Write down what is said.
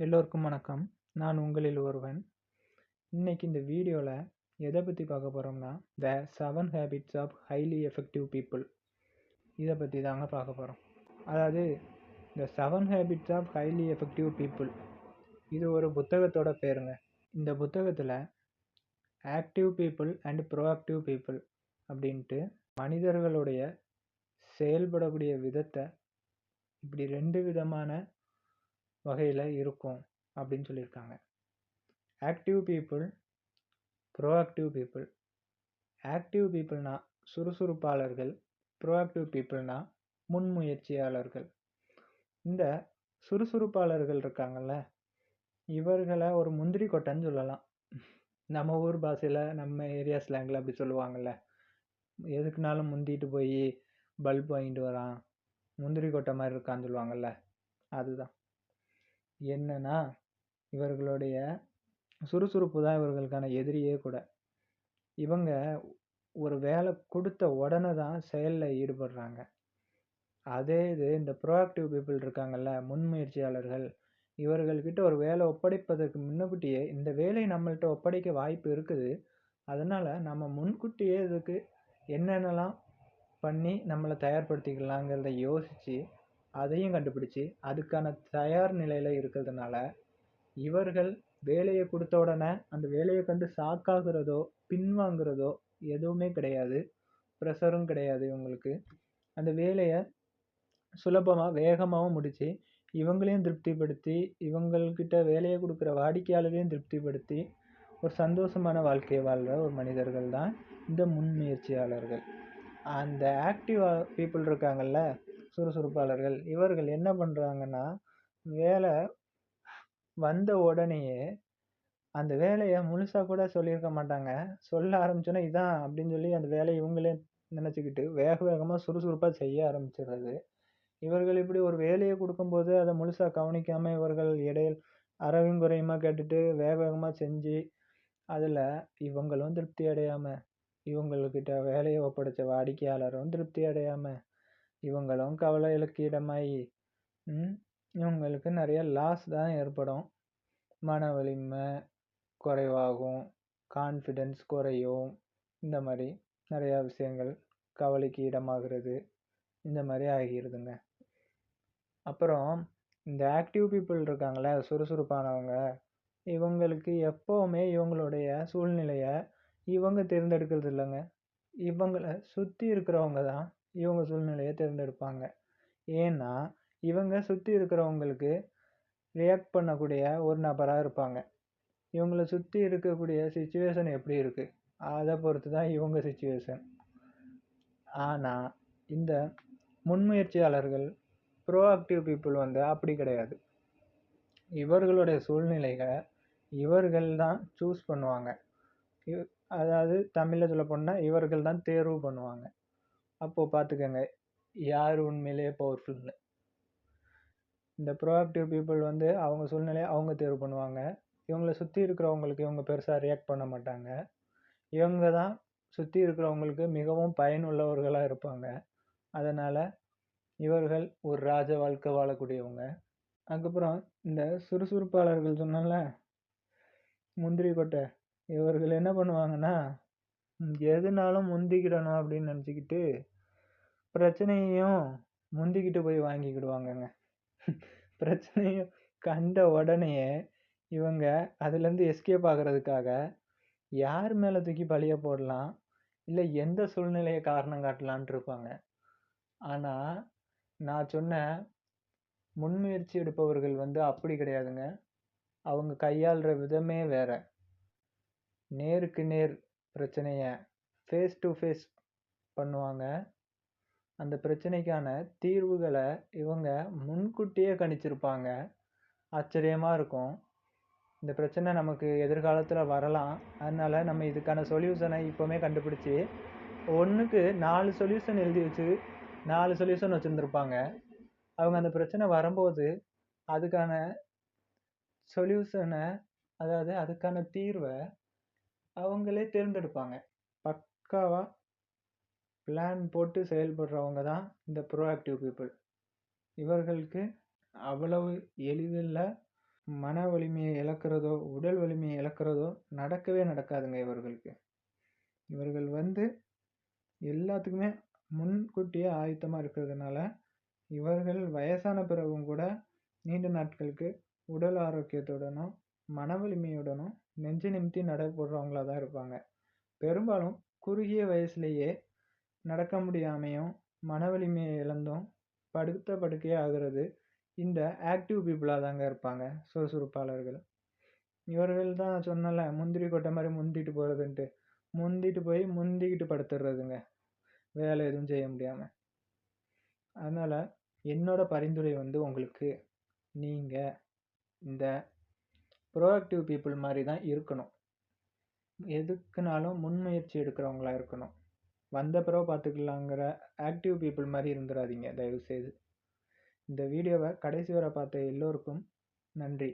எல்லோருக்கும் வணக்கம். நான் உங்களில் ஒருவன். இன்னைக்கு இந்த வீடியோவில் எதை பற்றி பார்க்க போகிறோம்னா, the 7 habits of highly effective people இதை பற்றி தாங்க பார்க்க போகிறோம். அதாவது the 7 habits of highly effective people இது ஒரு புத்தகத்தோட பேருங்க. இந்த புத்தகத்தில் active people and proactive people அப்படின்ட்டு மனிதர்களுடைய செயல்படக்கூடிய விதத்தை இப்படி 2 விதமான வகையில் இருக்கும் அப்படின்னு சொல்லியிருக்காங்க. Active people, proactive people. Active பீப்புள்னா சுறுசுறுப்பாளர்கள், ப்ரோஆக்டிவ் பீப்புள்னா முன்முயற்சியாளர்கள். இந்த சுறுசுறுப்பாளர்கள் இருக்காங்கல்ல, இவர்களை ஒரு முந்திரி கொட்டைன்னு சொல்லலாம். நம்ம ஊர் பாஷையில், நம்ம ஏரியா ஸ்லாங்கில் அப்படி சொல்லுவாங்கள்ல, எதுக்குனாலும் முந்திட்டு போய் பல்ப் வாங்கிட்டு வரான், முந்திரி கொட்டை மாதிரி இருக்கான்னு சொல்லுவாங்கள்ல, அதுதான். என்னன்னா, இவர்களுடைய சுறுசுறுப்பு தான் இவர்களுக்கான எதிரியே கூட. இவங்க ஒரு வேலை கொடுத்த உடனே தான் செயலில் ஈடுபடுறாங்க. அதே இது இந்த ப்ரோஆக்டிவ் பீப்புள் இருக்காங்கல்ல, முன்முயற்சியாளர்கள், இவர்கள்கிட்ட ஒரு வேலை ஒப்படைப்பதற்கு முன்னக்கூட்டியே இந்த வேலை நம்மள்கிட்ட ஒப்படைக்க வாய்ப்பு இருக்குது, அதனால் நம்ம முன்கூட்டியே இதுக்கு என்னென்னலாம் பண்ணி நம்மளை தயார்படுத்திக்கலாங்கிறத யோசித்து அதையும் கண்டுபிடிச்சி அதுக்கான தயார் நிலையில் இருக்கிறதுனால இவர்கள் வேலையை கொடுத்த உடனே அந்த வேலையை கண்டு சாக்காகிறதோ பின்வாங்கிறதோ எதுவுமே கிடையாது. ப்ரெஷரும் கிடையாது. இவங்களுக்கு அந்த வேலையை சுலபமாக வேகமாகவும் முடித்து இவங்களையும் திருப்திப்படுத்தி இவங்கள்கிட்ட வேலையை கொடுக்குற வாடிக்கையாளரையும் திருப்திப்படுத்தி ஒரு சந்தோஷமான வாழ்க்கையை வாழ்கிற ஒரு மனிதர்கள் தான் இந்த முன்முயற்சியாளர்கள். அந்த ஆக்டிவ் பீப்புள் இருக்காங்கல்ல, சுறுசுறுப்பாளர்கள், இவர்கள் என்ன பண்ணுறாங்கன்னா, வேலை வந்த உடனேயே அந்த வேலையை முழுசாக கூட சொல்லியிருக்க மாட்டாங்க. சொல்ல ஆரம்பிச்சோன்னா இதான் அப்படின்னு சொல்லி அந்த வேலையை இவங்களே நினச்சிக்கிட்டு வேக வேகமாக சுறுசுறுப்பாக செய்ய ஆரம்பிச்சிடுறது. இவர்கள் இப்படி ஒரு வேலையை கொடுக்கும்போது அதை முழுசாக கவனிக்காமல் இவர்கள் இடையில் அறவும் குறையுமா கேட்டுட்டு வேக வேகமாக செஞ்சு அதில் இவங்களும் திருப்தி அடையாமல், இவங்கக்கிட்ட வேலையை ஒப்படைச்ச வாடிக்கையாளரும் திருப்தி அடையாமல், இவங்களும் கவலைகளுக்கு இடமாகி இவங்களுக்கு நிறைய லாஸ் தான் ஏற்படும். மன வலிமை குறைவாகும், கான்ஃபிடென்ஸ் குறையும், இந்த மாதிரி நிறையா விஷயங்கள், கவலைக்கு இடமாகிறது, இந்த மாதிரி ஆகிடுதுங்க. அப்புறம் இந்த ஆக்டிவ் பீப்புள் இருக்காங்களே, சுறுசுறுப்பானவங்க, இவங்களுக்கு எப்போவுமே இவங்களுடைய சூழ்நிலையை இவங்க தேர்ந்தெடுக்கிறது இல்லைங்க. இவங்களை சுற்றி இருக்கிறவங்க தான் இவங்க சூழ்நிலையை தேர்ந்தெடுப்பாங்க. ஏன்னா இவங்க சுற்றி இருக்கிறவங்களுக்கு ரியாக்ட் பண்ணக்கூடிய ஒரு நபராக இருப்பாங்க. இவங்களை சுற்றி இருக்கக்கூடிய சிச்சுவேஷன் எப்படி இருக்குது அதை பொறுத்து தான் இவங்க சிச்சுவேஷன். ஆனால் இந்த முன்முயற்சியாளர்கள், ப்ரோஆக்டிவ் பீப்புள் அப்படி கிடையாது. இவர்களுடைய சூழ்நிலைகளை இவர்கள் தான் சூஸ் பண்ணுவாங்க. அதாவது தமிழில் சொல்ல போனால் இவர்கள் தான் தேர்வு பண்ணுவாங்க. அப்போது பார்த்துக்கங்க யார் உண்மையிலேயே பவர்ஃபுல்னு. இந்த ப்ரோஆக்டிவ் பீப்புள் அவங்க சூழ்நிலையை அவங்க தேர்வு பண்ணுவாங்க. இவங்களை சுற்றி இருக்கிறவங்களுக்கு இவங்க பெருசாக ரியாக்ட் பண்ண மாட்டாங்க. இவங்க தான் சுற்றி இருக்கிறவங்களுக்கு மிகவும் பயனுள்ளவர்களாக இருப்பாங்க. அதனால் இவர்கள் ஒரு ராஜ வாழ்க்கை வாழக்கூடியவங்க. அதுக்கப்புறம் இந்த சுறுசுறுப்பாளர்கள் சொன்னால முந்திரி கொட்டை, இவர்கள் என்ன பண்ணுவாங்கன்னா, எதுனாலும் முந்திக்கிடணும் அப்படின்னு நினச்சிக்கிட்டு பிரச்சனையையும் முந்திக்கிட்டு போய் வாங்கிக்கிடுவாங்கங்க. பிரச்சனையும் கண்ட உடனேயே இவங்க அதுலேருந்து எஸ்கேப் ஆகிறதுக்காக யார் மேலே தூக்கி பழிய போடலாம், இல்லை எந்த சூழ்நிலையை காரணம் காட்டலான்ட்டு இருப்பாங்க. ஆனால் நான் சொன்ன முன்முயற்சி எடுப்பவர்கள் அப்படி கிடையாதுங்க. அவங்க கையாளுற விதமே வேற. நேருக்கு நேர் பிரச்சனையை ஃபேஸ் டு ஃபேஸ் பண்ணுவாங்க. அந்த பிரச்சனைக்கான தீர்வுகளை இவங்க முன்கூட்டியே கணிச்சிருப்பாங்க. ஆச்சரியமாக இருக்கும். இந்த பிரச்சனை நமக்கு எதிர்காலத்தில் வரலாம், அதனால் நம்ம இதுக்கான சொல்யூஷனை இப்போவுமே கண்டுபிடிச்சி ஒன்றுக்கு 4 சொல்யூஷன் எழுதி வச்சு 4 சொல்யூஷன் வச்சுருந்துருப்பாங்க. அவங்க அந்த பிரச்சனை வரும்போது அதுக்கான சொல்யூஷனை, அதாவது அதுக்கான தீர்வை அவங்களே தேர்ந்தெடுப்பாங்க. பக்காவாக பிளான் போட்டு செயல்படுறவங்க தான் இந்த ப்ரோஆக்டிவ் பீப்புள். இவர்களுக்கு அவ்வளவு எளிதில் மன வலிமையை இழக்கிறதோ, உடல் வலிமையை இழக்கிறதோ நடக்கவே நடக்காதுங்க இவர்களுக்கு. இவர்கள் எல்லாத்துக்குமே முன்கூட்டியே ஆயத்தமா இருக்கிறதுனால, இவர்கள் வயசான பிறகும் கூட நீண்ட நாட்களுக்கு உடல் ஆரோக்கியத்துடனும், மன வலிமையுடனும் நெஞ்சு நிமித்தி நடைபோடுறவங்களா தான் இருப்பாங்க. பெரும்பாலும் குறுகிய வயசுலேயே நடக்க முடியாமையும், மன வலிமையை இழந்தும் படுத்த படுக்கையே ஆகிறது இந்த ஆக்டிவ் பீப்புளா தாங்க இருப்பாங்க, சுறுசுறுப்பாளர்கள். இவர்கள் தான் சொன்னல, முந்திரி கொட்டை மாதிரி முந்திட்டு போறதுன்ட்டு. முந்திட்டு போய் முந்திக்கிட்டு படுத்துடுறதுங்க, வேலை எதுவும் செய்ய முடியாம. அதனால என்னோட பரிந்துரை உங்களுக்கு, நீங்க இந்த ப்ரோஆக்டிவ் பீப்புள் மாதிரி தான் இருக்கணும். எதுக்குனாலும் முன்முயற்சி எடுக்கிறவங்களா இருக்கணும். வந்த பிறகு பார்த்துக்கலாங்கிற ஆக்டிவ் பீப்புள் மாதிரி இருந்துடாதீங்க தயவு செய்து. இந்த வீடியோவை கடைசி வரை பார்த்த எல்லோருக்கும் நன்றி.